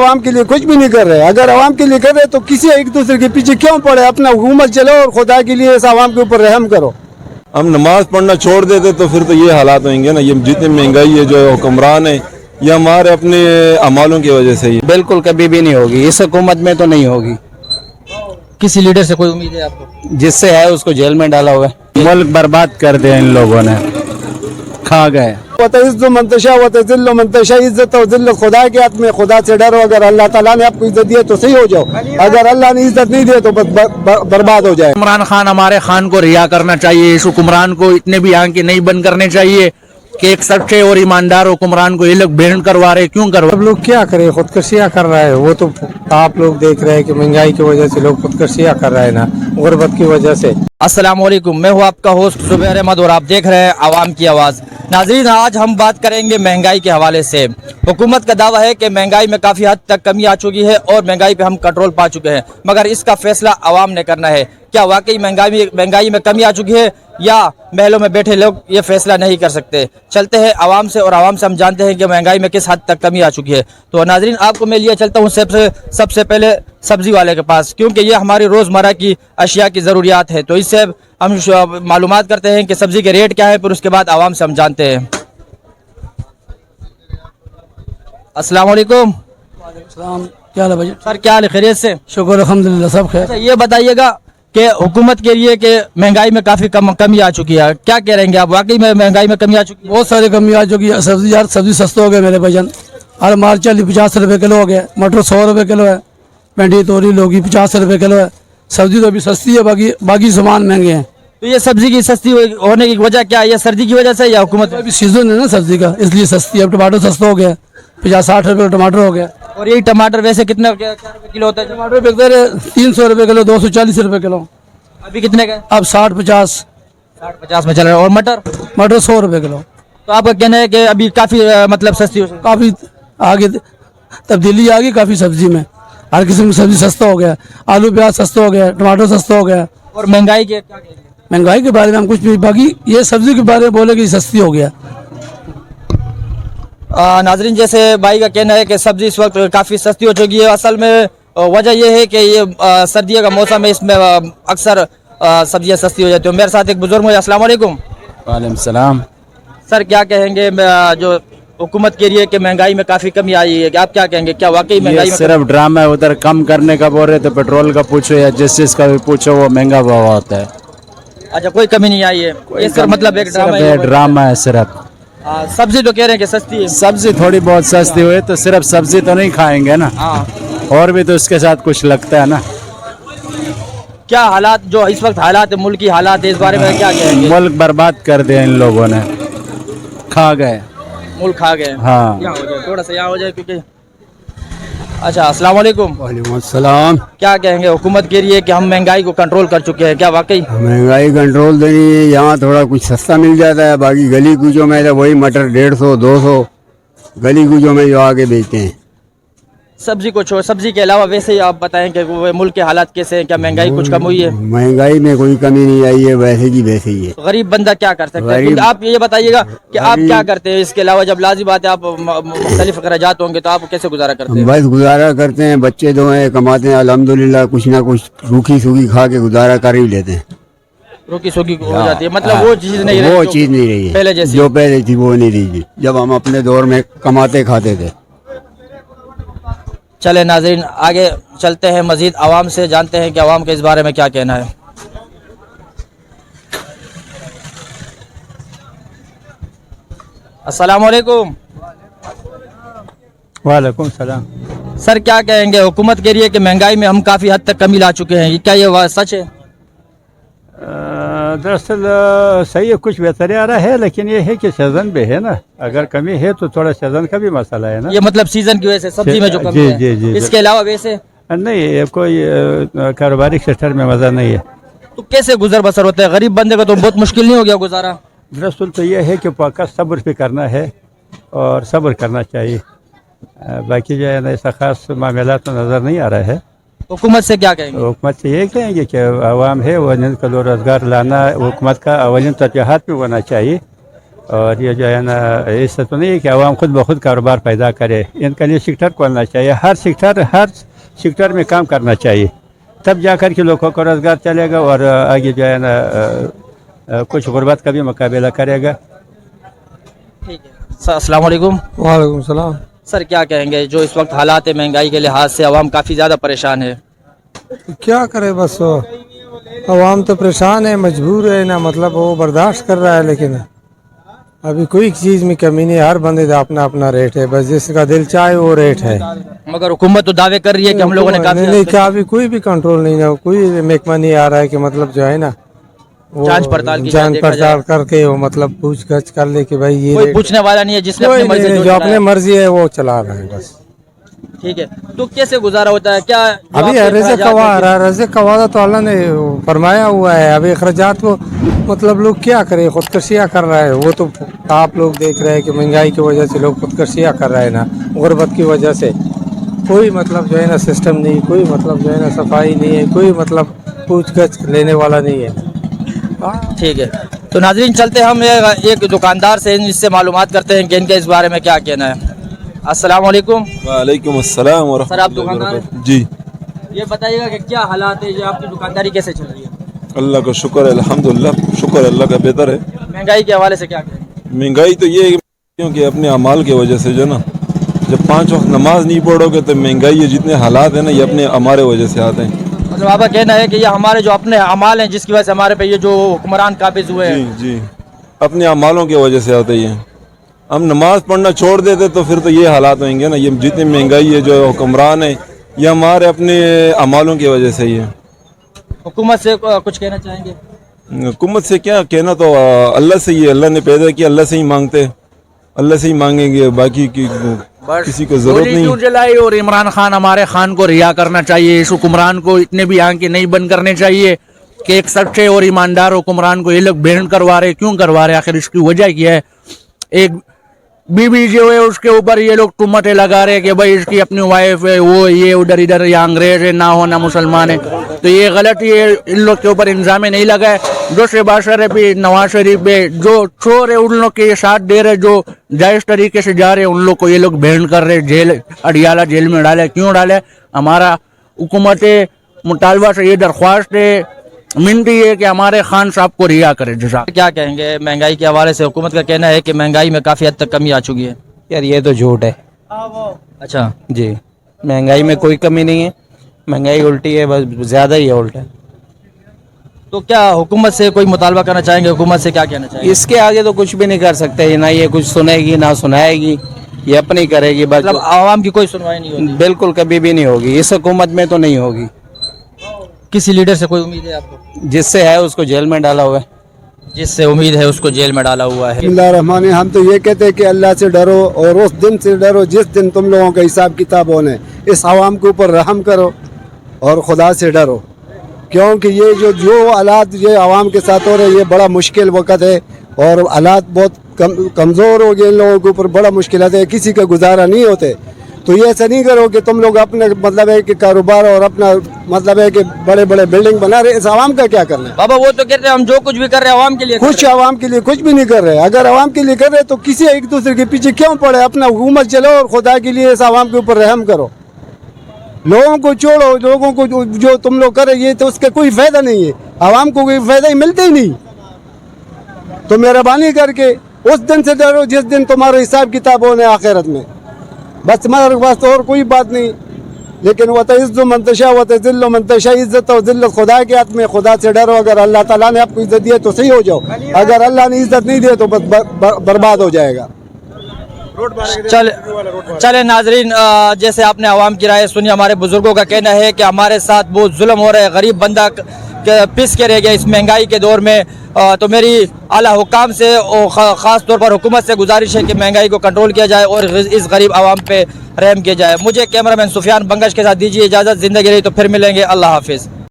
عوام کے لیے کچھ بھی نہیں کر رہے. اگر عوام کے لیے کر رہے تو کسی ایک دوسرے کے پیچھے کیوں پڑے؟ اپنا حکومت چلو اور خدا کے لیے اس عوام کے اوپر رحم کرو. ہم نماز پڑھنا چھوڑ دیتے تو پھر تو یہ حالات ہوئیں گے نا. یہ جتنی مہنگائی ہے جو حکمران ہے یہ ہمارے اپنے اعمالوں کی وجہ سے ہی. بالکل کبھی بھی نہیں ہوگی اس حکومت میں تو نہیں ہوگی. کسی لیڈر سے کوئی امید ہے آپ کو؟ جس سے ہے اس کو جیل میں ڈالا ہوا ہے. ملک برباد کر دیا ان لوگوں نے, کھا گئے. وتعز من تشاء وتذل من تشاء. عزت اور ذلت خدا کے ہاتھ میں. خدا سے ڈرو. اگر اللہ تعالیٰ نے آپ کو عزت دی ہے تو صحیح ہو جاؤ, اگر اللہ نے عزت نہیں دی تو برباد ہو جائے. عمران خان ہمارے خان کو رہا کرنا چاہیے. اس حکمران کو اتنے بھی آنکھیں نہیں بند کرنے چاہیے کہ ایک سچے اور ایماندار حکمران کو یہ لوگ بینڈ کروا رہے. کیوں کروا؟ اب لوگ کیا کرے, خودکشیاں کر رہا ہے. وہ تو آپ لوگ دیکھ رہے ہیں کہ مہنگائی کی وجہ سے لوگ خودکشیاں کر رہے ہیں نا, غربت کی وجہ سے. السلام علیکم, میں ہوں آپ کا ہوسٹ زبیر احمد اور آپ دیکھ رہے ہیں عوام کی آواز. ناظرین, آج ہم بات کریں گے مہنگائی کے حوالے سے. حکومت کا دعویٰ ہے کہ مہنگائی میں کافی حد تک کمی آ چکی ہے اور مہنگائی پہ ہم کنٹرول پا چکے ہیں, مگر اس کا فیصلہ عوام نے کرنا ہے. کیا واقعی مہنگائی میں کمی آ چکی ہے یا محلوں میں بیٹھے لوگ یہ فیصلہ نہیں کر سکتے؟ چلتے ہیں عوام سے اور عوام سے ہم جانتے ہیں کہ مہنگائی میں کس حد تک کمی آ چکی ہے. تو ناظرین, آپ کو میں لیے چلتا ہوں سب سے پہلے سبزی والے کے پاس, کیونکہ یہ ہماری روزمرہ کی اشیاء کی ضروریات ہے. تو اس سے ہم معلومات کرتے ہیں کہ سبزی کے ریٹ کیا ہے, پھر اس کے بعد عوام سے ہم جانتے ہیں. السلام علیکم. السلام. کیا حال ہے بھائی؟ سر کیا حال ہے, خیریت سے؟ شکر الحمدللہ سب خیر. اچھا, یہ بتائیے گا کہ حکومت کے لیے کہ مہنگائی میں کافی کمی آ چکی ہے, کیا کہہ رہے ہیں آپ؟ واقعی میں مہنگائی میں کمی آ چکی ہے؟ بہت ساری کمی آ چکی ہے. سبزی یار سبزی سستا ہو گیا میرے بھجن. ہر مال 40-50 روپے کلو ہو گیا. مٹر 100 روپے کلو ہے. بھنڈی توری لوگی 50 روپے کلو ہے. سبزی تو ابھی سستی ہے, باقی سامان مہنگے ہیں. تو یہ سبزی کی سستی ہونے کی وجہ کیا ہے؟ یہ سردی کی وجہ سے یا حکومت؟ ابھی سیزن ہے نا سبزی کا, اس لیے سستی ہے. اب ٹماٹر سستا ہو گیا, 50-60 روپے ٹماٹر ہو گیا. اور یہی ٹماٹر ویسے کتنے کیا روپے کلو ہوتا ہے؟ ٹماٹر بکتے رہے 300 روپے کلو, 240 روپے کلو. ابھی کتنے کا؟ اب 60-50 میں چل رہا ہے. اور مٹر 100 روپے کلو. تو آپ کا کہنا ہے کہ ابھی کافی مطلب سستی ہو سکتی ہے؟ کافی آگے تبدیلی آ گئی کافی سبزی میں. ہر قسم کی سبزی سستا ہو گیا. آلو پیاز سستا ہو گیا, ٹماٹر سستا ہو گیا. اور مہنگائی کے کیا کہیں گے؟ مہنگائی کے بارے میں ہم کچھ بھی, باقی یہ سبزی کے بارے میں بولے کہ سستی ہو گیا. ناظرین, جیسے بھائی کا کہنا ہے کہ سبزی اس وقت کافی سستی ہو چکی ہے. اصل میں وجہ یہ ہے کہ یہ سردیوں کا موسم ہے, اس میں اکثر سبزیاں سستی ہو جاتی ہیں. میرے ساتھ ایک بزرگ ہیں. السلام علیکم. وعلیکم السلام. سر کیا کہیں گے جو حکومت کے لیے کہ مہنگائی میں کافی کمی آئی ہے, کہ آپ کیا کہیں گے, کیا واقعی مہنگائی میں صرف ڈرامہ ہے. ادھر کم کرنے کا بول رہے تو پیٹرول کا پوچھو یا جس چیز کا بھی پوچھو وہ مہنگا بہت ہوتا ہے. اچھا, کوئی کمی نہیں آئی ہے, یہ سر مطلب ایک ڈرامہ ہے. ڈرامہ ہے صرف. سبزی تو کہہ رہے ہیں کہ سستی ہے. سبزی تھوڑی بہت سستی ہوئی تو صرف سبزی تو نہیں کھائیں گے نا, اور بھی تو اس کے ساتھ کچھ لگتا ہے نا. کیا حالات جو اس وقت حالات ملکی حالات ہے, اس بارے میں کیا کہیں گے؟ ملک برباد کر دیا ان لوگوں نے, کھا گئے. ملک کھا گئے. ہاں, تھوڑا سا یہاں ہو جائے کیونکہ. اچھا, السلام علیکم. وعلیکم السلام. کیا کہیں گے حکومت کے لیے کہ ہم مہنگائی کو کنٹرول کر چکے ہیں, کیا واقعی مہنگائی کنٹرول دینی ہے. یہاں تھوڑا کچھ سستا مل جاتا ہے, باقی گلی کوچوں میں تو وہی مٹر 150-200 گلی کوچوں میں جو آگے بیچتے ہیں. سبزی کو چھوڑ, سبزی کے علاوہ ویسے ہی آپ بتائیں کہ وہ ملک کے حالات کیسے ہیں, کیا مہنگائی کچھ کم ہوئی ہے؟ مہنگائی میں کوئی کمی نہیں آئی ہے, ویسے کی ویسے ہی ہے. غریب بندہ کیا کر سکتا ہے؟ کیونکہ آپ یہ بتائیے گا کہ آپ کیا کرتے ہیں اس کے علاوہ, جب لازم بات ہے آپ مختلف اخراجات ہوں گے تو آپ کیسے گزارا کرتے ہیں؟ بس گزارا کرتے ہیں, بچے دو ہیں, کماتے ہیں الحمدللہ, کچھ نہ کچھ روکھی سوکھی کھا کے گزارا کر ہی لیتے ہیں. روکی سوکی ہو جاتی ہے, مطلب وہ چیز نہیں رہی, وہ چیز نہیں رہی ہے پہلے جیسی جو پہلے تھی وہ نہیں رہی, جب ہم اپنے دور میں کماتے کھاتے تھے. چلے ناظرین, آگے چلتے ہیں, مزید عوام سے جانتے ہیں کہ عوام کے اس بارے میں کیا کہنا ہے. السلام علیکم. وعلیکم السلام. سر کیا کہیں گے حکومت کے لیے کہ مہنگائی میں ہم کافی حد تک کمی لا چکے ہیں, کیا یہ سچ ہے؟ دراصل صحیح ہے, کچھ بہتری آ رہا ہے, لیکن یہ ہے کہ سیزن بھی ہے نا, اگر کمی ہے تو تھوڑا سیزن کا بھی مسئلہ ہے نا. یہ مطلب سیزن کی وجہ سے سبزی میں جو کمی ہے. جی اس کے علاوہ ویسے نہیں, کوئی کاروباری سیکٹر میں مزہ نہیں ہے. تو کیسے گزر بسر ہوتا ہے غریب بندے کا؟ تو بہت مشکل نہیں ہو گیا گزارا؟ دراصل تو یہ ہے کہ پاکا صبر بھی کرنا ہے اور صبر کرنا چاہیے. باقی جو ہے نا ایسا خاص معاملات تو نظر نہیں آ رہا ہے. حکومت سے کیا کہیں گے؟ حکومت سے یہ کہیں گے کہ عوام ہے وہ ان کو روزگار لانا, حکومت کا اولین ترجیحات بھی ہونا چاہیے اور یہ جو ہے نا ایسا تو نہیں ہے کہ عوام خود بخود کاروبار پیدا کرے. ان کے لیے سیکٹر کھولنا چاہیے. ہر سیکٹر میں کام کرنا چاہیے, تب جا کر کے لوگوں کو روزگار چلے گا اور آگے جو ہے نا کچھ غربت کا بھی مقابلہ کرے گا. ٹھیک ہے سر, السلام علیکم. وعلیکم السلام. سر کیا کہیں گے, جو اس وقت حالات مہنگائی کے لحاظ سے عوام کافی زیادہ پریشان ہے؟ کیا کرے, بس عوام تو پریشان ہے, مجبور ہے نا, مطلب وہ برداشت کر رہا ہے, لیکن ابھی کوئی چیز میں کمی نہیں. ہر بندے کا اپنا اپنا ریٹ ہے, بس جس کا دل چاہے وہ ریٹ ہے. مگر حکومت تو دعوے کر رہی ہے کہ ہم لوگوں نے کافی نہیں, کیا ابھی کوئی بھی کنٹرول نہیں ہے, کوئی محکمہ نہیں آ رہا ہے کہ مطلب جو ہے نا وہ جانچ پڑتال کی جائے, جانچ دیکھا جائے. پڑتال کر کے وہ مطلب پوچھ گچھ کر لے کہ بھائی یہ کوئی ریٹ- پوچھنے والا نہیں ہے جس نے کوئی اپنی مرضی نہیں, سے جو چلایا اپنے ہے. مرضی ہے وہ چلا رہے ہیں بس. ٹھیک ہے, تو کیسے گزارا ہوتا ہے؟ کیا جو ابھی آپ کے رزق اخراجات ہیں کا رزق کا وعدہ تو اللہ نے فرمایا ہوا ہے. ابھی اخراجات کو مطلب لوگ کیا کرے, خودکشیاں کر رہا ہے. وہ تو آپ لوگ دیکھ رہے ہیں کہ مہنگائی کی وجہ سے لوگ خودکشیاں کر رہے ہیں نا, غربت کی وجہ سے. کوئی مطلب جو ہے نا سسٹم نہیں, کوئی مطلب جو ہے نا صفائی نہیں ہے, کوئی مطلب پوچھ گچھ لینے والا نہیں ہے. ٹھیک ہے, تو ناظرین چلتے ہم ایک دکاندار سے اس سے معلومات کرتے ہیں کہ ان کے اس بارے میں کیا کہنا ہے. السلام علیکم. وعلیکم السلام ورحمۃ سر, آپ اللہ دکاندار ہیں؟ وبرکاتہ. جی, یہ بتائیے گا کہ کیا حالات ہے, جو آپ کی دکانداری کیسے چل رہی ہے؟ اللہ کا شکر ہے, الحمدللہ, شکر اللہ کا بہتر ہے. مہنگائی کے حوالے سے کیا کہیں گے؟ مہنگائی تو یہ ہے کیونکہ اپنے اعمال کی وجہ سے جو نا, جب 5 وقت نماز نہیں پڑھو گے تو مہنگائی, یہ جتنے حالات ہیں نا یہ اپنے ہمارے وجہ سے آتے ہیں. مطلب آپ کا کہنا ہے کہ یہ ہمارے جو اپنے اعمال ہیں جس کی وجہ سے ہمارے پہ یہ جو حکمران قابض ہوئے ہیں. جی جی, اپنے اعمالوں کی وجہ سے آتے ہی ہیں. ہم نماز پڑھنا چھوڑ دیتے تو پھر تو یہ حالات ہوئیں گے نا. یہ جتنی مہنگائی ہے, جو حکمران ہے, یہ ہمارے اپنے اعمالوں کی وجہ سے ہی ہے. حکومت سے کچھ کہنا چاہیں گے؟ حکومت سے کیا کہنا, تو اللہ سے ہی, اللہ نے پیدا کیا, اللہ سے ہی مانگتے, اللہ سے ہی مانگیں گے, باقی کسی کو ضرورت گولی کیوں نہیں. جلائی؟ اور عمران خان ہمارے خان کو رہا کرنا چاہیے. اس حکمران کو اتنے بھی آنکھیں نہیں بند کرنے چاہیے کہ ایک سچے اور ایماندار حکمران کو یہ لوگ بینڈ کروا رہے. کیوں کروا رہے؟ آخر اس کی وجہ کیا ہے؟ ایک بیوی جو ہے اس کے اوپر یہ لوگ تہمتیں لگا رہے کہ بھائی اس کی اپنی وائف ہے, وہ یہ ادھر ادھر, یا انگریز ہے, نہ ہونا مسلمان ہے. تو یہ غلط, یہ ان لوگ کے اوپر الزام نہیں لگا ہے. جو شہباز شریف بھی, نواز شریف بھی, جو چور ہے ان لوگ کے ساتھ دے رہے, جو جائز طریقے سے جا رہے ان لوگ کو یہ لوگ بینڈ کر رہے, جیل اڈیالہ جیل میں ڈالے. کیوں ڈالے؟ ہمارا حکومت مطالبہ سے یہ درخواست ہے, منتی ہے کہ ہمارے خان صاحب کو رہا کرے. جزاک. کیا کہیں گے مہنگائی کے حوالے سے؟ حکومت کا کہنا ہے کہ مہنگائی میں کافی حد تک کمی آ چکی ہے. یار یہ تو جھوٹ ہے. اچھا, جی, مہنگائی میں کوئی کمی نہیں ہے, مہنگائی الٹی ہے, بس زیادہ ہی ہے الٹا. تو کیا حکومت سے کوئی مطالبہ کرنا چاہیں گے؟ حکومت سے کیا کہنا چاہیں گے؟ اس کے آگے تو کچھ بھی نہیں کر سکتے, نہ یہ کچھ سنے گی نہ سنائے گی, یہ اپنی کرے گی بس. مطلب عوام کی کوئی سنوائی نہیں ہوتی؟ بالکل کبھی بھی نہیں ہوگی, اس حکومت میں تو نہیں ہوگی. کسی لیڈر سے کوئی امید ہے آپ کو؟ جس سے ہے اس کو جیل میں ڈالا ہوا ہے. جس سے امید ہے اس کو جیل میں ڈالا ہوا ہے. بسم اللہ الرحمن الرحیم. ہم تو یہ کہتے ہیں کہ اللہ سے ڈرو, اور اس دن سے ڈرو جس دن تم لوگوں کا حساب کتاب ہونے. اس عوام کے اوپر رحم کرو اور خدا سے ڈرو, کیونکہ یہ جو حالات یہ عوام کے ساتھ ہو رہے, یہ بڑا مشکل وقت ہے, اور حالات بہت کمزور ہو گئے ان لوگوں کے اوپر. بڑا مشکلات ہے, کسی کا گزارا نہیں ہوتے. تو یہ ایسا نہیں کرو کہ تم لوگ اپنے مطلب ہے کہ کاروبار اور اپنا مطلب ہے کہ بڑے بڑے بلڈنگ بنا رہے. اس عوام کا کیا کرنا ہے؟ بابا وہ تو کہتے ہیں ہم جو کچھ بھی کر رہے ہیں عوام کے لیے کچھ عوام کے لیے کچھ بھی نہیں کر رہے. اگر عوام کے لیے کر رہے تو کسی ایک دوسرے کے پیچھے کیوں پڑے؟ اپنا حکومت چلو اور خدا کے لیے اس عوام کے اوپر رحم کرو. لوگوں کو چھوڑو, لوگوں کو جو تم لوگ کر رہے یہ تو اس کا کوئی فائدہ نہیں ہے. عوام کو کوئی فائدہ ہی ملتا ہی نہیں. تو مہربانی کر کے اس دن سے ڈرو جس دن تمہارا حساب کتاب ہونے آخرت میں. بس تمہارے پاس تو اور کوئی بات نہیں. لیکن وَتَعِزُّ مَن تَشَاءُ وَتُذِلُّ مَن تَشَاءُ, عزت اور ذلت خدا کے ہاتھ میں. خدا سے ڈرو. اگر اللہ تعالیٰ نے آپ کو عزت دی ہے تو صحیح ہو جاؤ, اگر اللہ نے عزت نہیں دی تو بس برباد ہو جائے گا. چلے ناظرین, جیسے آپ نے عوام کی رائے سنی, ہمارے بزرگوں کا کہنا ہے کہ ہمارے ساتھ بہت ظلم ہو رہا ہے, غریب بندہ پس کے رہ گیا اس مہنگائی کے دور میں. تو میری اعلیٰ حکام سے اور خاص طور پر حکومت سے گزارش ہے کہ مہنگائی کو کنٹرول کیا جائے اور اس غریب عوام پہ رحم کیا جائے. مجھے کیمرہ مین سفیان بنگش کے ساتھ دیجیے اجازت. زندگی رہی تو پھر ملیں گے. اللہ حافظ.